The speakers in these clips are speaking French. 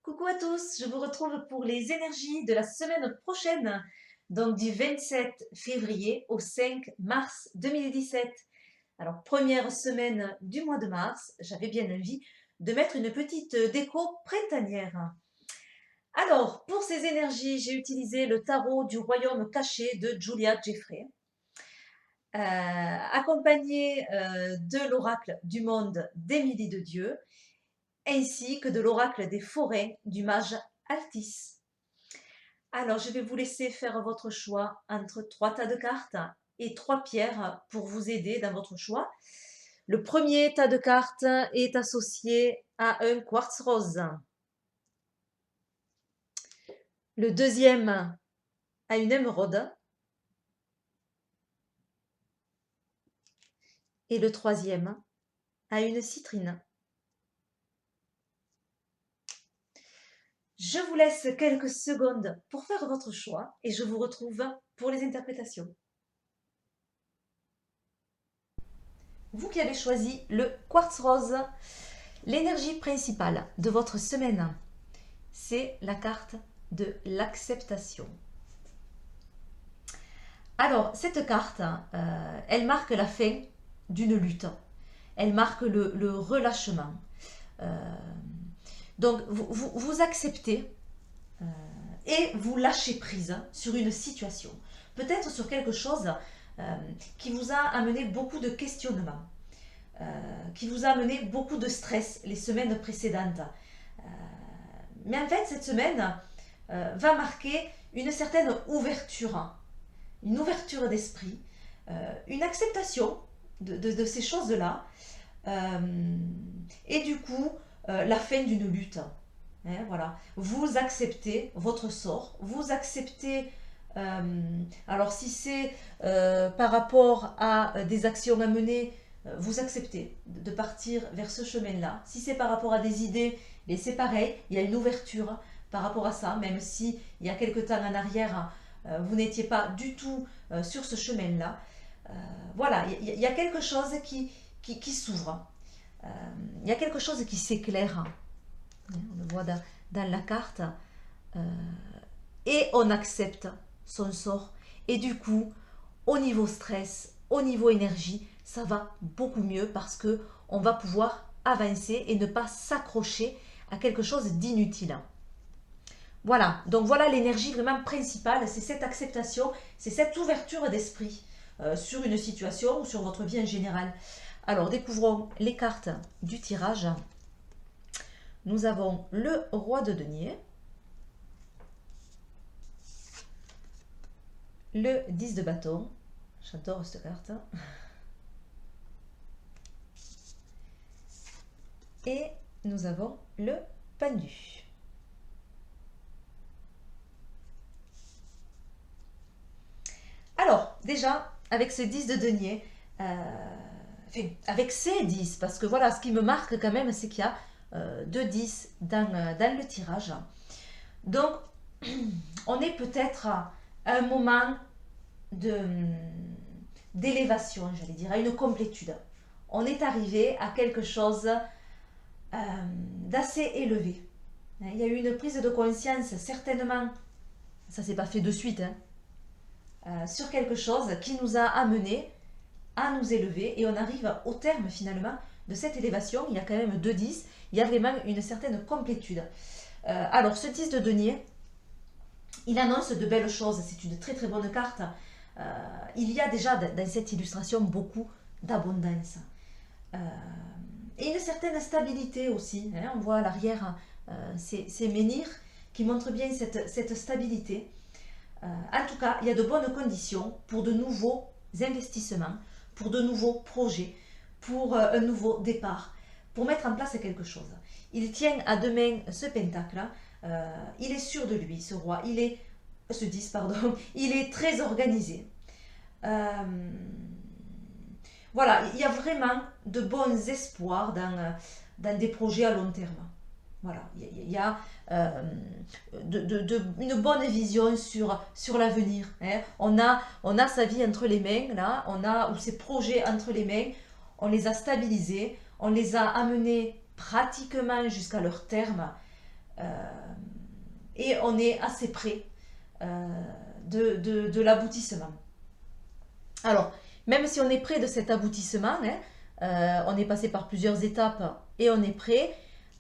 Coucou à tous, je vous retrouve pour les énergies de la semaine prochaine, donc du 27 février au 5 mars 2017. Alors, première semaine du mois de mars, j'avais bien envie de mettre une petite déco printanière. Alors, pour ces énergies, j'ai utilisé le tarot du royaume caché de Julia Jeffrey, accompagné de l'oracle du monde d'Émilie de Dieu, ainsi que de l'oracle des forêts du mage Altis. Alors, je vais vous laisser faire votre choix entre 3 tas de cartes et 3 pierres pour vous aider dans votre choix. Le premier tas de cartes est associé à un quartz rose. Le deuxième à une émeraude. Et le troisième à une citrine. Je vous laisse quelques secondes pour faire votre choix et je vous retrouve pour les interprétations. Vous qui avez choisi le quartz rose, l'énergie principale de votre semaine, c'est la carte de l'acceptation. Alors, cette carte, elle marque la fin d'une lutte. Elle marque le relâchement. Donc, vous acceptez et vous lâchez prise sur une situation. Peut-être sur quelque chose qui vous a amené beaucoup de questionnements, qui vous a amené beaucoup de stress les semaines précédentes. Mais en fait, cette semaine va marquer une certaine ouverture, une ouverture d'esprit, une acceptation de ces choses-là, et du coup, la fin d'une lutte. Hein, voilà. Vous acceptez votre sort, vous acceptez, alors si c'est par rapport à des actions à mener, vous acceptez de partir vers ce chemin-là. Si c'est par rapport à des idées, mais c'est pareil, il y a une ouverture par rapport à ça, même si il y a quelque temps en arrière, vous n'étiez pas du tout sur ce chemin-là. Voilà, il y a quelque chose qui s'ouvre. Il y a quelque chose qui s'éclaire. On le voit dans la carte. Et on accepte son sort. Et du coup, au niveau stress, au niveau énergie, ça va beaucoup mieux parce que on va pouvoir avancer et ne pas s'accrocher à quelque chose d'inutile. Voilà, donc voilà l'énergie vraiment principale, c'est cette acceptation, c'est cette ouverture d'esprit sur une situation ou sur votre vie en général. Alors, découvrons les cartes du tirage. Nous avons le roi de denier, le 10 de bâton, j'adore cette carte, et nous avons le pendu. Alors, déjà, avec ce 10 de denier, enfin, avec ces 10, parce que voilà, ce qui me marque quand même, c'est qu'il y a 2 10 dans le tirage. Donc, on est peut-être à un moment d'élévation, j'allais dire, à une complétude. On est arrivé à quelque chose d'assez élevé. Il y a eu une prise de conscience, certainement, ça ne s'est pas fait de suite, sur quelque chose qui nous a amené à nous élever et on arrive au terme finalement de cette élévation. Il y a quand même 2 10, il y a vraiment une certaine complétude. Alors, ce 10 de denier, il annonce de belles choses, c'est une très très bonne carte. Il y a déjà dans cette illustration beaucoup d'abondance. Et une certaine stabilité aussi. Hein. On voit à l'arrière ces menhirs qui montrent bien cette stabilité. En tout cas, il y a de bonnes conditions pour de nouveaux investissements, pour de nouveaux projets, pour un nouveau départ, pour mettre en place quelque chose. Il tient à deux mains ce pentacle. Il est sûr de lui, ce roi. Ce 10, pardon. Il est très organisé. Voilà, il y a vraiment de bons espoirs dans des projets à long terme. Voilà, il y a une bonne vision sur l'avenir. Hein. On a sa vie entre les mains, là, ou ses projets entre les mains, on les a stabilisés, on les a amenés pratiquement jusqu'à leur terme. et on est assez près de l'aboutissement. Alors, même si on est près de cet aboutissement, on est passé par plusieurs étapes et on est prêt,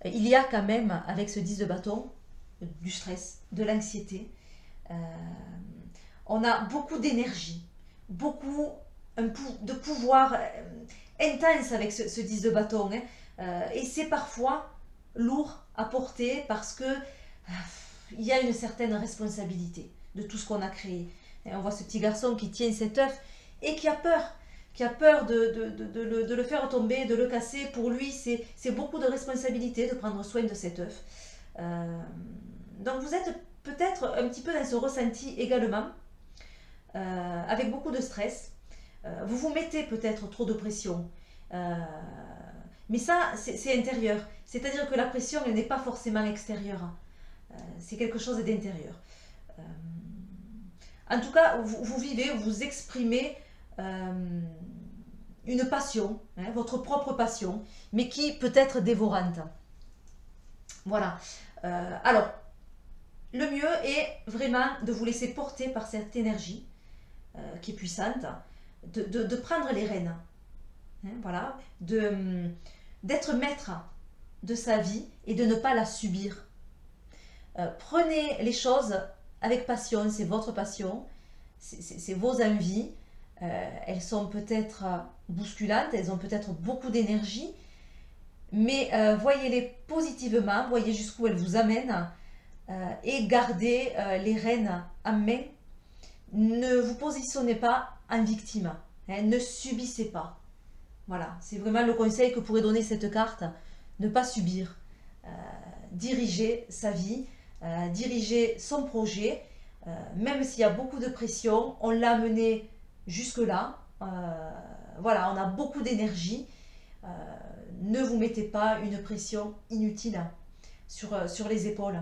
il y a quand même, avec ce 10 de bâton, du stress, de l'anxiété. On a beaucoup d'énergie, beaucoup de pouvoir intense avec ce 10 de bâton. Et c'est parfois lourd à porter parce que il y a une certaine responsabilité de tout ce qu'on a créé. Et on voit ce petit garçon qui tient cet œuf et qui a peur de le faire tomber, de le casser. Pour lui, c'est beaucoup de responsabilité de prendre soin de cet œuf. Donc vous êtes peut-être un petit peu dans ce ressenti également, avec beaucoup de stress. Vous vous mettez peut-être trop de pression. Mais ça, c'est intérieur. C'est-à-dire que la pression, elle n'est pas forcément extérieure. C'est quelque chose d'intérieur. En tout cas, vous vivez, vous exprimez une passion, votre propre passion, mais qui peut être dévorante. Voilà. Alors, le mieux est vraiment de vous laisser porter par cette énergie qui est puissante, de prendre les rênes. Voilà. D'être maître de sa vie et de ne pas la subir. Prenez les choses avec passion, c'est votre passion, c'est vos envies. Elles sont peut-être bousculantes, elles ont peut-être beaucoup d'énergie, mais voyez-les positivement, voyez jusqu'où elles vous amènent et gardez les rênes en main. Ne vous positionnez pas en victime, ne subissez pas. Voilà, c'est vraiment le conseil que pourrait donner cette carte, ne pas subir, diriger sa vie, diriger son projet, même s'il y a beaucoup de pression, on l'a mené jusque-là, voilà, on a beaucoup d'énergie, ne vous mettez pas une pression inutile sur les épaules.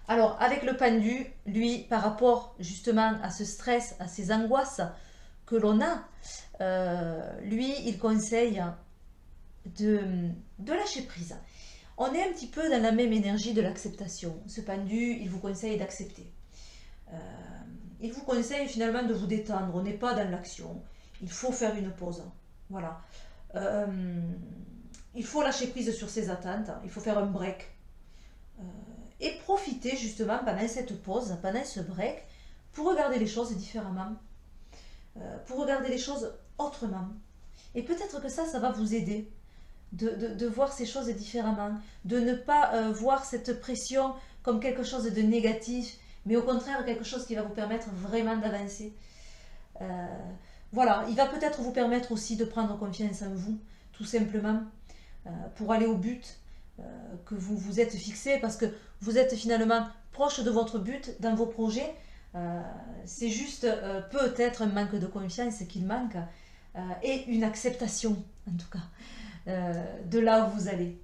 Alors, avec le pendu, lui, par rapport justement à ce stress, à ces angoisses que l'on a, lui, il conseille de lâcher prise. On est un petit peu dans la même énergie de l'acceptation. Ce pendu, il vous conseille d'accepter. Il vous conseille finalement de vous détendre. On n'est pas dans l'action. Il faut faire une pause. Voilà. Il faut lâcher prise sur ses attentes. Il faut faire un break. Et profiter justement pendant cette pause, pendant ce break, pour regarder les choses différemment. Pour regarder les choses autrement. Et peut-être que ça va vous aider de voir ces choses différemment, de ne pas voir cette pression comme quelque chose de négatif, mais au contraire quelque chose qui va vous permettre vraiment d'avancer. Voilà, il va peut-être vous permettre aussi de prendre confiance en vous, tout simplement, pour aller au but que vous vous êtes fixé, parce que vous êtes finalement proche de votre but dans vos projets. C'est juste peut-être un manque de confiance qu'il manque, et une acceptation, en tout cas, de là où vous allez.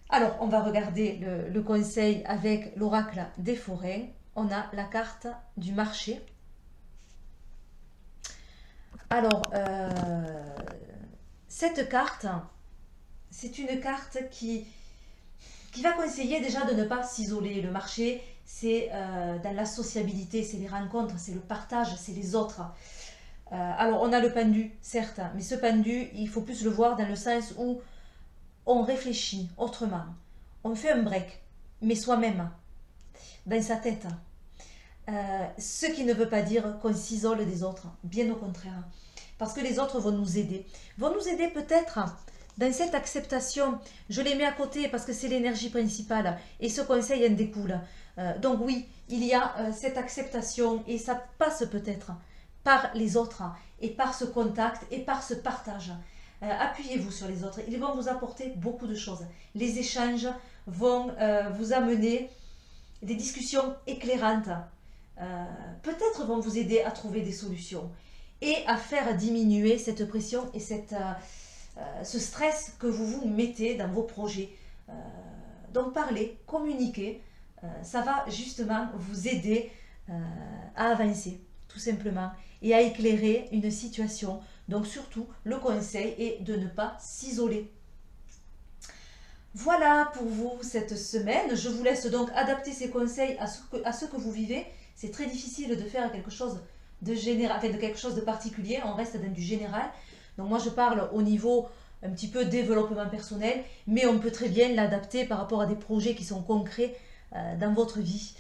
Alors, on va regarder le conseil avec l'oracle des forêts. On a la carte du marché. Alors, cette carte, c'est une carte qui va conseiller déjà de ne pas s'isoler. Le marché, c'est dans la sociabilité, c'est les rencontres, c'est le partage, c'est les autres. Alors, on a le pendu, certes, mais ce pendu, il faut plus le voir dans le sens où on réfléchit autrement. On fait un break, mais soi-même, dans sa tête. Ce qui ne veut pas dire qu'on s'isole des autres, bien au contraire. Parce que les autres vont nous aider. Vont nous aider peut-être dans cette acceptation. Je les mets à côté parce que c'est l'énergie principale. Et ce conseil en découle. Donc oui, il y a cette acceptation et ça passe peut-être par les autres et par ce contact et par ce partage. Appuyez-vous sur les autres, ils vont vous apporter beaucoup de choses. Les échanges vont vous amener des discussions éclairantes, peut-être vont vous aider à trouver des solutions et à faire diminuer cette pression et ce stress que vous vous mettez dans vos projets. Donc parlez, communiquez, ça va justement vous aider à avancer, tout simplement, et à éclairer une situation. Donc surtout, le conseil est de ne pas s'isoler. Voilà pour vous cette semaine. Je vous laisse donc adapter ces conseils à ce que vous vivez. C'est très difficile de faire quelque chose de général, enfin de quelque chose de particulier. On reste dans du général. Donc moi je parle au niveau un petit peu développement personnel, mais on peut très bien l'adapter par rapport à des projets qui sont concrets dans votre vie.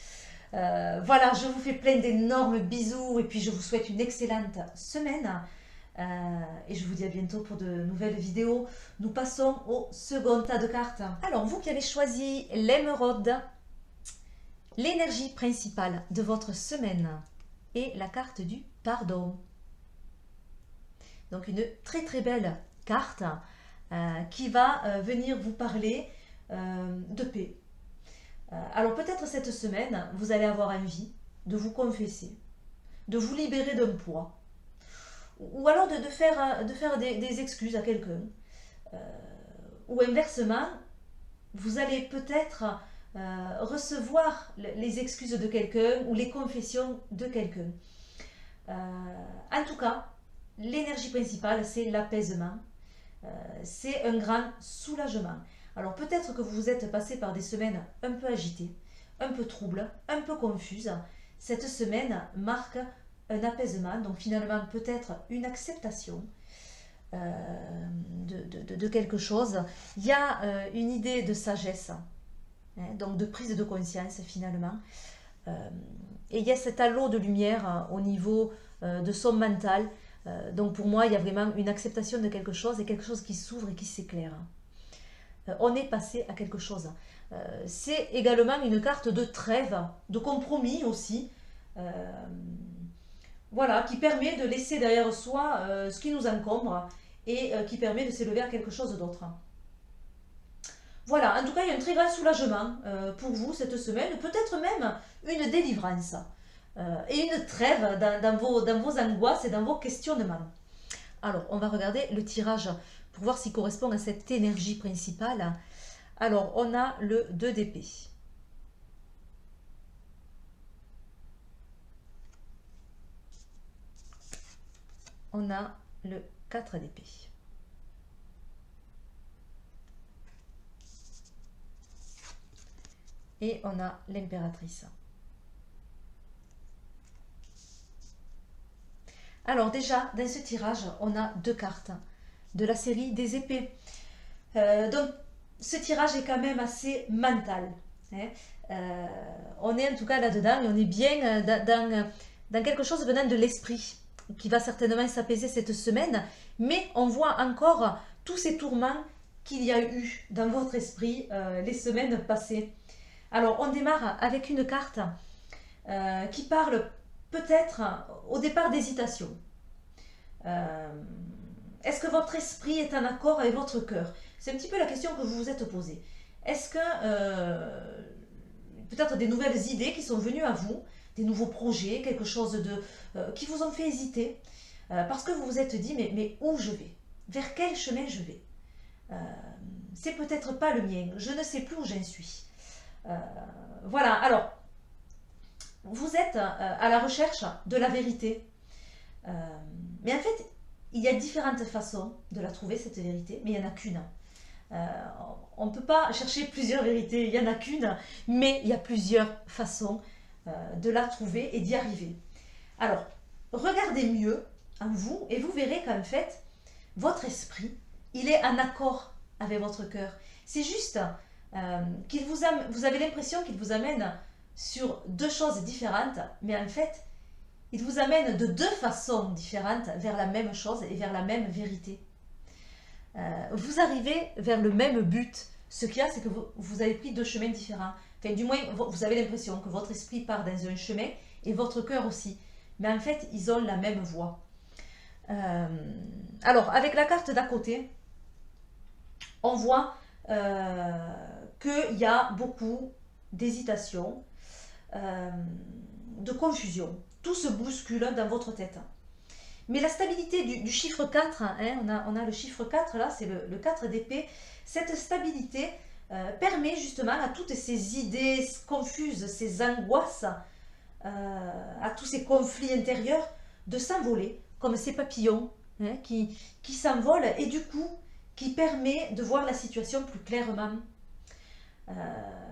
Voilà, je vous fais plein d'énormes bisous et puis je vous souhaite une excellente semaine. Et je vous dis à bientôt pour de nouvelles vidéos. Nous passons au second tas de cartes. Alors, vous qui avez choisi l'émeraude, l'énergie principale de votre semaine et la carte du pardon. Donc, une très très belle carte qui va venir vous parler de paix. Alors, peut-être cette semaine, vous allez avoir envie de vous confesser, de vous libérer d'un poids. Ou alors de faire des excuses à quelqu'un. Ou inversement, vous allez peut-être recevoir les excuses de quelqu'un ou les confessions de quelqu'un. En tout cas, l'énergie principale, c'est l'apaisement. C'est un grand soulagement. Alors peut-être que vous vous êtes passé par des semaines un peu agitées, un peu troubles, un peu confuses. Cette semaine marque un apaisement, donc finalement peut-être une acceptation de quelque chose. Il y a une idée de sagesse, donc de prise de conscience finalement. Et il y a cet halo de lumière au niveau de son mental. Donc pour moi, il y a vraiment une acceptation de quelque chose et quelque chose qui s'ouvre et qui s'éclaire. On est passé à quelque chose. C'est également une carte de trêve, de compromis aussi. Voilà, qui permet de laisser derrière soi ce qui nous encombre et qui permet de s'élever à quelque chose d'autre. Voilà, en tout cas, il y a un très grand soulagement pour vous cette semaine, peut-être même une délivrance et une trêve dans vos angoisses et dans vos questionnements. Alors, on va regarder le tirage pour voir s'il correspond à cette énergie principale. Alors, on a le 2 d'épée. On a le 4 d'épée. Et on a l'impératrice. Alors déjà, dans ce tirage, on a 2 cartes de la série des épées. Donc, ce tirage est quand même assez mental. On est en tout cas là-dedans et on est bien dans quelque chose venant de l'esprit qui va certainement s'apaiser cette semaine, mais on voit encore tous ces tourments qu'il y a eu dans votre esprit les semaines passées. Alors, on démarre avec une carte qui parle peut-être au départ d'hésitation. Est-ce que votre esprit est en accord avec votre cœur? C'est un petit peu la question que vous vous êtes posée. Est-ce que peut-être des nouvelles idées qui sont venues à vous, des nouveaux projets, quelque chose qui vous ont fait hésiter parce que vous vous êtes dit mais où je vais? Vers quel chemin je vais? C'est peut-être pas le mien, je ne sais plus où j'en suis. Voilà, alors, vous êtes à la recherche de la vérité. Mais en fait, il y a différentes façons de la trouver, cette vérité, mais il n'y en a qu'une. On ne peut pas chercher plusieurs vérités, il n'y en a qu'une, mais il y a plusieurs façons de la trouver et d'y arriver. Alors, regardez mieux en vous et vous verrez qu'en fait, votre esprit, il est en accord avec votre cœur. C'est juste vous avez l'impression qu'il vous amène sur 2 choses différentes, mais en fait, il vous amène de 2 façons différentes vers la même chose et vers la même vérité. Vous arrivez vers le même but. Ce qu'il y a, c'est que vous avez pris 2 chemins différents. Enfin, du moins, vous avez l'impression que votre esprit part dans un chemin et votre cœur aussi. Mais en fait, ils ont la même voie. Alors, avec la carte d'à côté, on voit qu'il y a beaucoup d'hésitation, de confusion. Tout se bouscule dans votre tête. Mais la stabilité du chiffre 4, on a le chiffre 4 là, c'est le 4 d'épée. Cette stabilité permet justement à toutes ces idées confuses, ces angoisses, à tous ces conflits intérieurs de s'envoler comme ces papillons qui s'envolent et du coup qui permet de voir la situation plus clairement.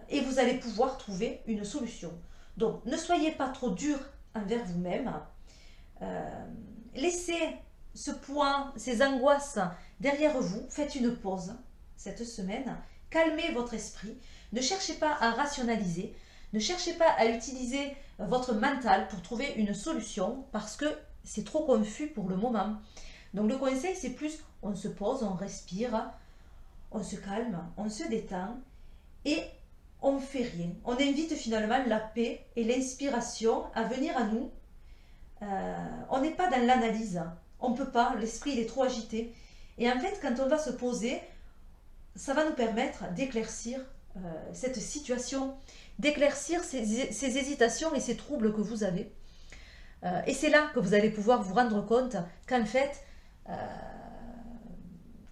et vous allez pouvoir trouver une solution. Donc, ne soyez pas trop dur envers vous-même. Laissez ce poids, ces angoisses derrière vous. Faites une pause cette semaine. Calmez votre esprit. Ne cherchez pas à rationaliser. Ne cherchez pas à utiliser votre mental pour trouver une solution parce que c'est trop confus pour le moment. Donc le conseil, c'est plus on se pose, on respire, on se calme, on se détend et on ne fait rien. On invite finalement la paix et l'inspiration à venir à nous. On n'est pas dans l'analyse. On ne peut pas, l'esprit il est trop agité. Et en fait, quand on va se poser, ça va nous permettre d'éclaircir cette situation, d'éclaircir ces hésitations et ces troubles que vous avez. Et c'est là que vous allez pouvoir vous rendre compte qu'en fait,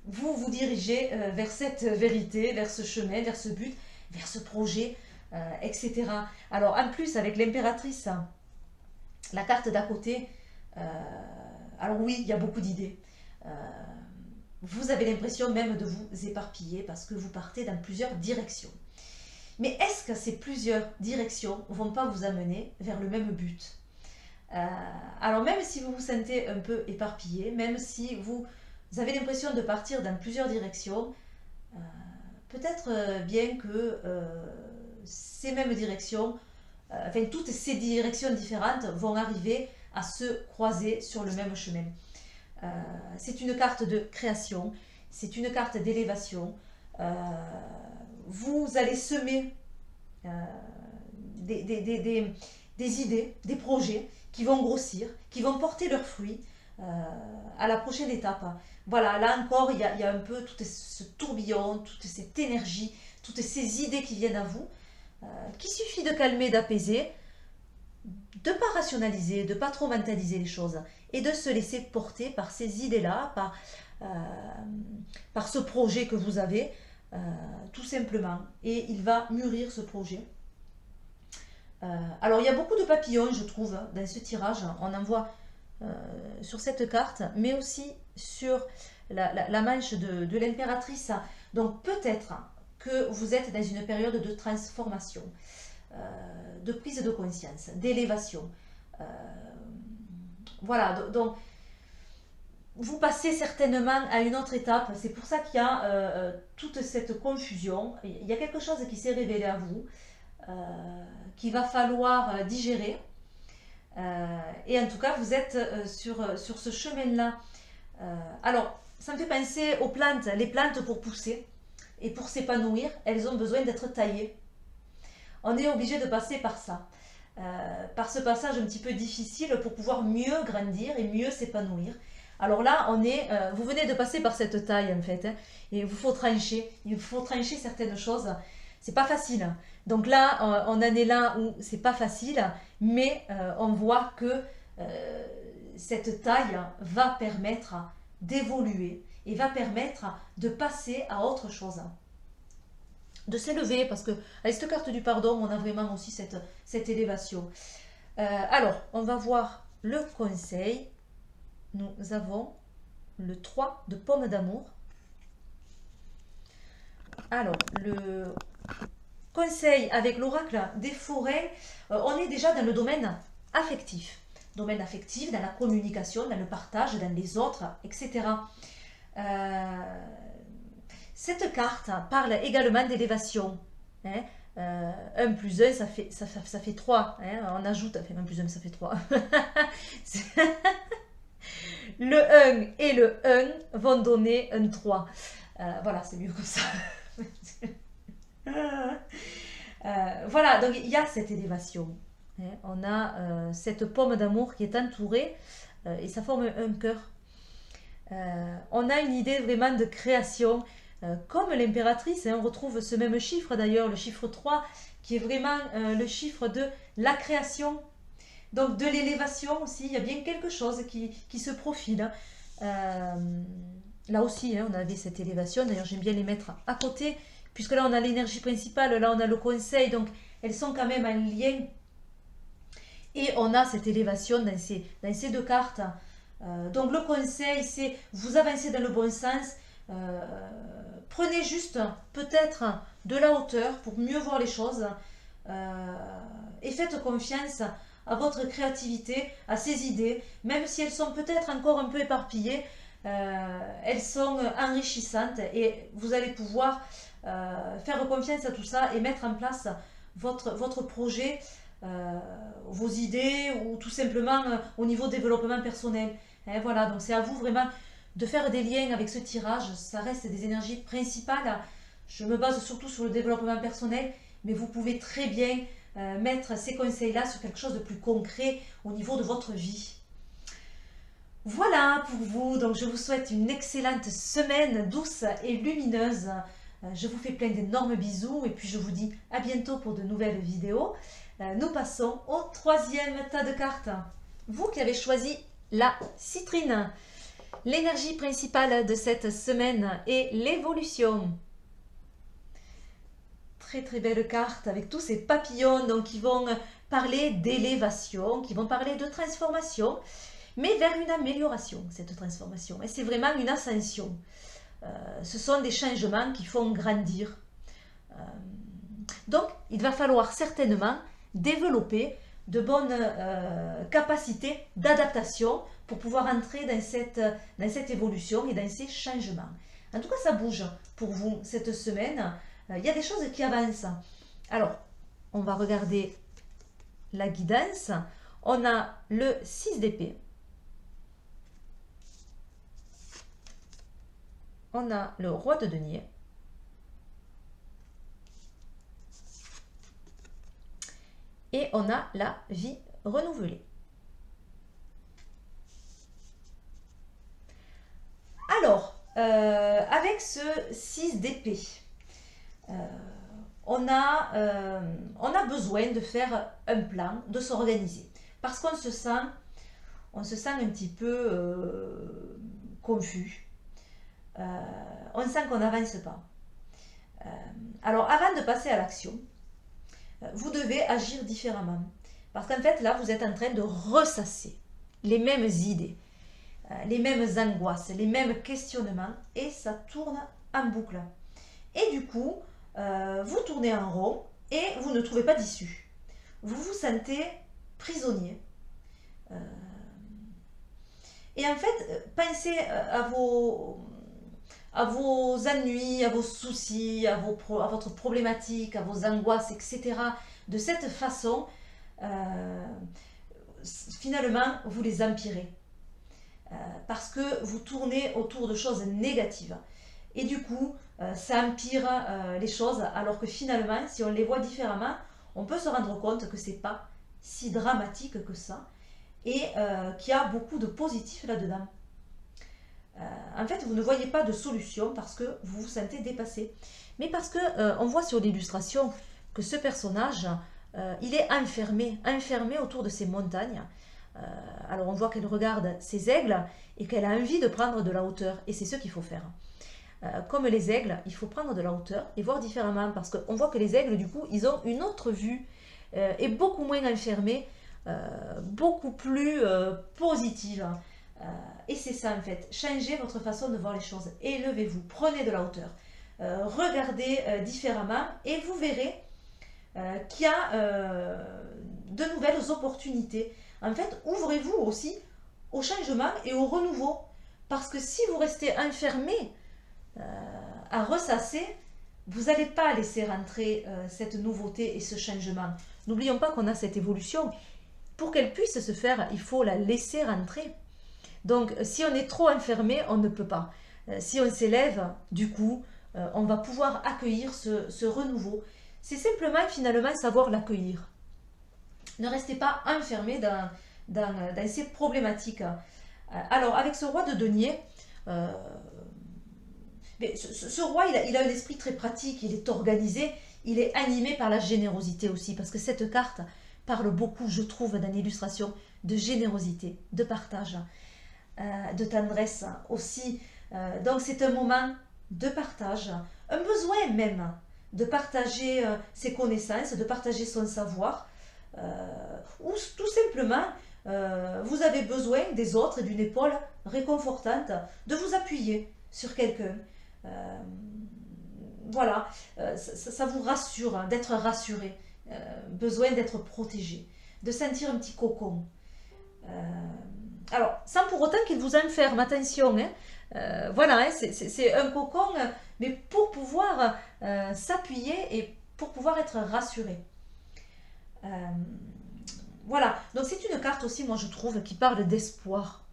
vous vous dirigez vers cette vérité, vers ce chemin, vers ce but, vers ce projet, etc. Alors en plus, avec l'impératrice, la carte d'à côté, alors oui, il y a beaucoup d'idées. Vous avez l'impression même de vous éparpiller parce que vous partez dans plusieurs directions. Mais est-ce que ces plusieurs directions ne vont pas vous amener vers le même but? Alors même si vous vous sentez un peu éparpillé, même si vous avez l'impression de partir dans plusieurs directions, peut-être bien que ces mêmes directions, enfin toutes ces directions différentes vont arriver à se croiser sur le même chemin. C'est une carte de création, c'est une carte d'élévation. Vous allez semer des idées, des projets qui vont grossir, qui vont porter leurs fruits à la prochaine étape. Voilà, là encore, il y a un peu tout ce tourbillon, toute cette énergie, toutes ces idées qui viennent à vous, qu'il suffit de calmer, d'apaiser, de ne pas rationaliser, de ne pas trop mentaliser les choses et de se laisser porter par ces idées-là, par ce projet que vous avez, tout simplement. Et il va mûrir ce projet. Alors il y a beaucoup de papillons, je trouve, dans ce tirage. On en voit sur cette carte, mais aussi sur la manche de l'impératrice. Donc peut-être que vous êtes dans une période de transformation, de prise de conscience, d'élévation. Voilà, donc vous passez certainement à une autre étape. C'est pour ça qu'il y a toute cette confusion. Il y a quelque chose qui s'est révélé à vous, qu'il va falloir digérer. Et en tout cas, vous êtes sur ce chemin-là. Alors, ça me fait penser aux plantes. Les plantes, pour pousser et pour s'épanouir, elles ont besoin d'être taillées. On est obligé de passer par ça. Par ce passage un petit peu difficile pour pouvoir mieux grandir et mieux s'épanouir. Alors là, vous venez de passer par cette taille en fait, hein, et il vous faut trancher certaines choses. C'est pas facile. Donc là, on en est là où c'est pas facile, mais on voit que cette taille va permettre d'évoluer et va permettre de passer à autre chose, de s'élever, parce que avec cette carte du pardon, on a vraiment aussi cette élévation. Alors, on va voir le conseil. Nous avons le 3 de pomme d'amour. Alors, le conseil avec l'oracle des forêts, on est déjà dans le domaine affectif. Domaine affectif, dans la communication, dans le partage, dans les autres, etc. Cette carte parle également d'élévation. Hein. 1 plus 1, ça fait 3. Hein. On ajoute, enfin 1 plus 1, ça fait 3. Le 1 et le 1 vont donner un 3. Voilà, c'est mieux comme ça. Voilà, donc il y a cette élévation. Hein. On a cette pomme d'amour qui est entourée et ça forme un cœur. On a une idée vraiment de création. Comme l'impératrice, hein, on retrouve ce même chiffre d'ailleurs, le chiffre 3, qui est vraiment le chiffre de la création. Donc de l'élévation aussi, il y a bien quelque chose qui se profile. Là aussi, hein, on avait cette élévation, d'ailleurs j'aime bien les mettre à côté, puisque là on a l'énergie principale, là on a le conseil, donc elles sont quand même en lien. Et on a cette élévation dans ces deux cartes. Donc le conseil, c'est vous avancez dans le bon sens, prenez juste peut-être de la hauteur pour mieux voir les choses et faites confiance à votre créativité, à ces idées, même si elles sont peut-être encore un peu éparpillées, elles sont enrichissantes et vous allez pouvoir faire confiance à tout ça et mettre en place votre projet, vos idées ou tout simplement au niveau développement personnel. Et voilà, donc c'est à vous vraiment de faire des liens avec ce tirage. Ça reste des énergies principales. Je me base surtout sur le développement personnel, mais vous pouvez très bien mettre ces conseils-là sur quelque chose de plus concret au niveau de votre vie. Voilà pour vous, donc je vous souhaite une excellente semaine douce et lumineuse. Je vous fais plein d'énormes bisous et puis je vous dis à bientôt pour de nouvelles vidéos. Nous passons au troisième tas de cartes. Vous qui avez choisi la citrine. L'énergie principale de cette semaine est l'évolution. Très très belle carte avec tous ces papillons donc, qui vont parler d'élévation, qui vont parler de transformation, mais vers une amélioration, cette transformation. Et c'est vraiment une ascension. Ce sont des changements qui font grandir. Donc, il va falloir certainement développer de bonnes capacités d'adaptation pour pouvoir entrer dans cette évolution et dans ces changements. En tout cas, ça bouge pour vous cette semaine. Il y a des choses qui avancent. Alors, on va regarder la guidance. On a le 6 d'épée. On a le roi de denier. Et on a la vie renouvelée. Alors, avec ce 6 d'épée, on a besoin de faire un plan, de s'organiser. Parce qu'on se sent un petit peu confus. On sent qu'on n'avance pas. Alors, avant de passer à l'action, vous devez agir différemment. Parce qu'en fait, là, vous êtes en train de ressasser les mêmes idées, les mêmes angoisses, les mêmes questionnements, et ça tourne en boucle. Et du coup, vous tournez en rond et vous ne trouvez pas d'issue. Vous vous sentez prisonnier. Et en fait, pensez à vos ennuis, à vos soucis, à votre problématique, à vos angoisses, etc. De cette façon, finalement, vous les empirez. Parce que vous tournez autour de choses négatives. Et du coup, ça empire les choses, alors que finalement, si on les voit différemment, on peut se rendre compte que c'est pas si dramatique que ça, et qu'il y a beaucoup de positif là-dedans. En fait, vous ne voyez pas de solution parce que vous vous sentez dépassé. Mais parce que on voit sur l'illustration que ce personnage, il est enfermé autour de ces montagnes. Alors on voit qu'elle regarde ces aigles et qu'elle a envie de prendre de la hauteur. Et c'est ce qu'il faut faire. Comme les aigles, il faut prendre de la hauteur et voir différemment. Parce qu'on voit que les aigles, du coup, ils ont une autre vue et beaucoup moins enfermés, beaucoup plus positive. Et c'est ça en fait, changez votre façon de voir les choses, élevez-vous, prenez de la hauteur, regardez différemment et vous verrez qu'il y a de nouvelles opportunités. En fait, ouvrez-vous aussi au changement et au renouveau, parce que si vous restez enfermé à ressasser, vous n'allez pas laisser rentrer cette nouveauté et ce changement. N'oublions pas qu'on a cette évolution. Pour qu'elle puisse se faire, il faut la laisser rentrer. Donc, si on est trop enfermé, on ne peut pas. Si on s'élève, du coup, on va pouvoir accueillir ce renouveau. C'est simplement, finalement, savoir l'accueillir. Ne restez pas enfermé dans ces problématiques. Alors, avec ce roi de denier, ce roi, il a un esprit très pratique, il est organisé, il est animé par la générosité aussi, parce que cette carte parle beaucoup, je trouve, dans l'illustration, de générosité, de partage. De tendresse aussi. Donc c'est un moment de partage, un besoin même de partager ses connaissances, de partager son savoir, ou tout simplement vous avez besoin des autres et d'une épaule réconfortante, de vous appuyer sur quelqu'un. Voilà, ça vous rassure, hein, d'être rassuré, besoin d'être protégé, de sentir un petit cocon. Alors, sans pour autant qu'il vous enferme, attention, hein. Voilà, hein, c'est un cocon, mais pour pouvoir s'appuyer et pour pouvoir être rassuré. Euh, voilà, donc c'est une carte aussi, moi je trouve, qui parle d'espoir.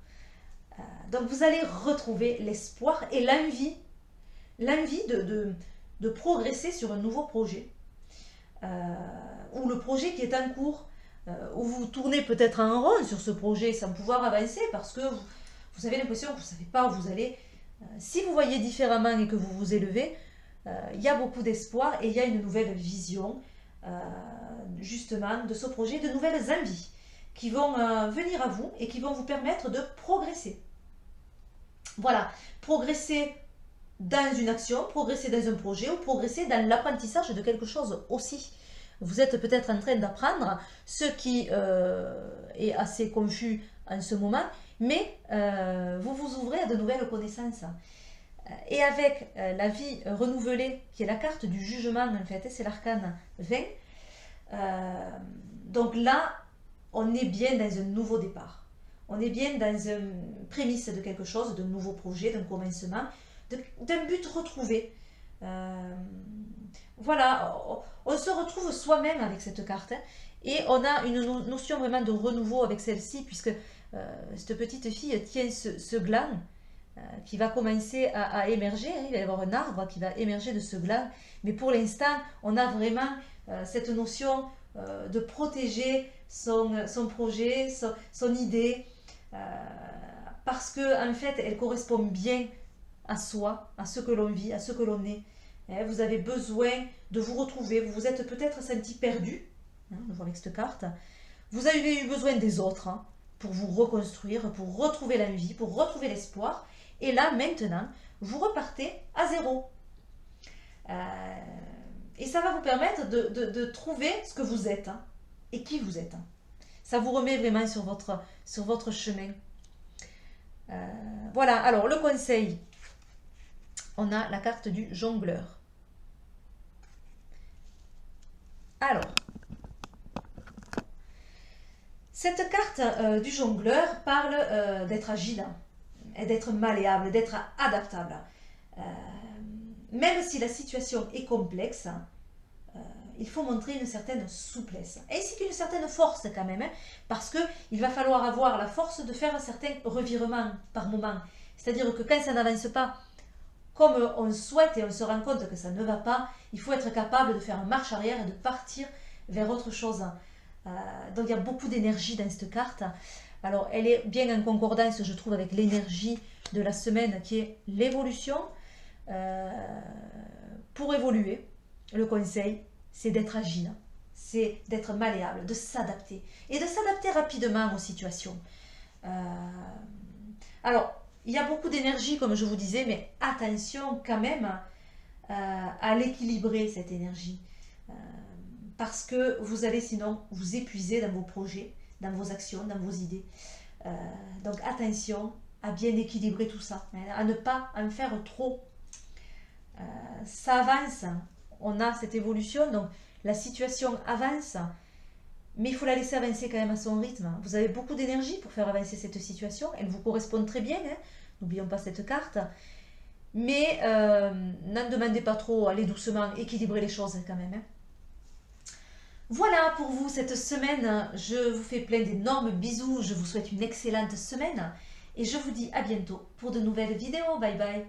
Donc vous allez retrouver l'espoir et l'envie de progresser sur un nouveau projet, ou le projet qui est en cours, où vous tournez peut-être en rond sur ce projet sans pouvoir avancer parce que vous avez l'impression que vous ne savez pas où vous allez. Si vous voyez différemment et que vous vous élevez, il y a beaucoup d'espoir et il y a une nouvelle vision, justement, de ce projet, de nouvelles envies qui vont venir à vous et qui vont vous permettre de progresser. Voilà, progresser dans une action, progresser dans un projet ou progresser dans l'apprentissage de quelque chose aussi. Vous êtes peut-être en train d'apprendre, ce qui est assez confus en ce moment, mais vous vous ouvrez à de nouvelles connaissances. Et avec la vie renouvelée, qui est la carte du jugement, en fait, c'est l'arcane 20, donc là, on est bien dans un nouveau départ. On est bien dans une prémisse de quelque chose, d'un nouveau projet, d'un commencement, d'un but retrouvé. Voilà, on se retrouve soi-même avec cette carte, hein, et on a une notion vraiment de renouveau avec celle-ci, puisque cette petite fille tient ce gland qui va commencer à émerger, hein, il va y avoir un arbre qui va émerger de ce gland, mais pour l'instant, on a vraiment cette notion de protéger son projet, son idée, parce que en fait, elle correspond bien à soi, à ce que l'on vit, à ce que l'on est. Vous avez besoin de vous retrouver, vous vous êtes peut-être senti perdu, hein, on le voit avec cette carte. Vous avez eu besoin des autres, hein, pour vous reconstruire, pour retrouver l'envie, pour retrouver l'espoir. Et là, maintenant, vous repartez à zéro. Et ça va vous permettre de trouver ce que vous êtes, hein, et qui vous êtes. Hein. Ça vous remet vraiment sur votre chemin. Voilà, alors le conseil, on a la carte du jongleur. Alors, cette carte du jongleur parle d'être agile, et d'être malléable, d'être adaptable. Même si la situation est complexe, il faut montrer une certaine souplesse, ainsi qu'une certaine force quand même, hein, parce qu'il va falloir avoir la force de faire certains revirements par moment. C'est-à-dire que quand ça n'avance pas comme on souhaite et on se rend compte que ça ne va pas, il faut être capable de faire une marche arrière et de partir vers autre chose. Donc il y a beaucoup d'énergie dans cette carte. Alors elle est bien en concordance, je trouve, avec l'énergie de la semaine qui est l'évolution. Pour évoluer, le conseil, c'est d'être agile, c'est d'être malléable, de s'adapter et de s'adapter rapidement aux situations. Alors, il y a beaucoup d'énergie, comme je vous disais, mais attention quand même à l'équilibrer, cette énergie. Parce que vous allez sinon vous épuiser dans vos projets, dans vos actions, dans vos idées. Donc attention à bien équilibrer tout ça, hein, à ne pas en faire trop. Ça avance, on a cette évolution, donc la situation avance, mais il faut la laisser avancer quand même à son rythme. Vous avez beaucoup d'énergie pour faire avancer cette situation, elle vous correspond très bien, hein. N'oublions pas cette carte, mais n'en demandez pas trop, allez doucement, équilibrez les choses quand même. Hein. Voilà pour vous cette semaine, je vous fais plein d'énormes bisous, je vous souhaite une excellente semaine et je vous dis à bientôt pour de nouvelles vidéos, bye bye.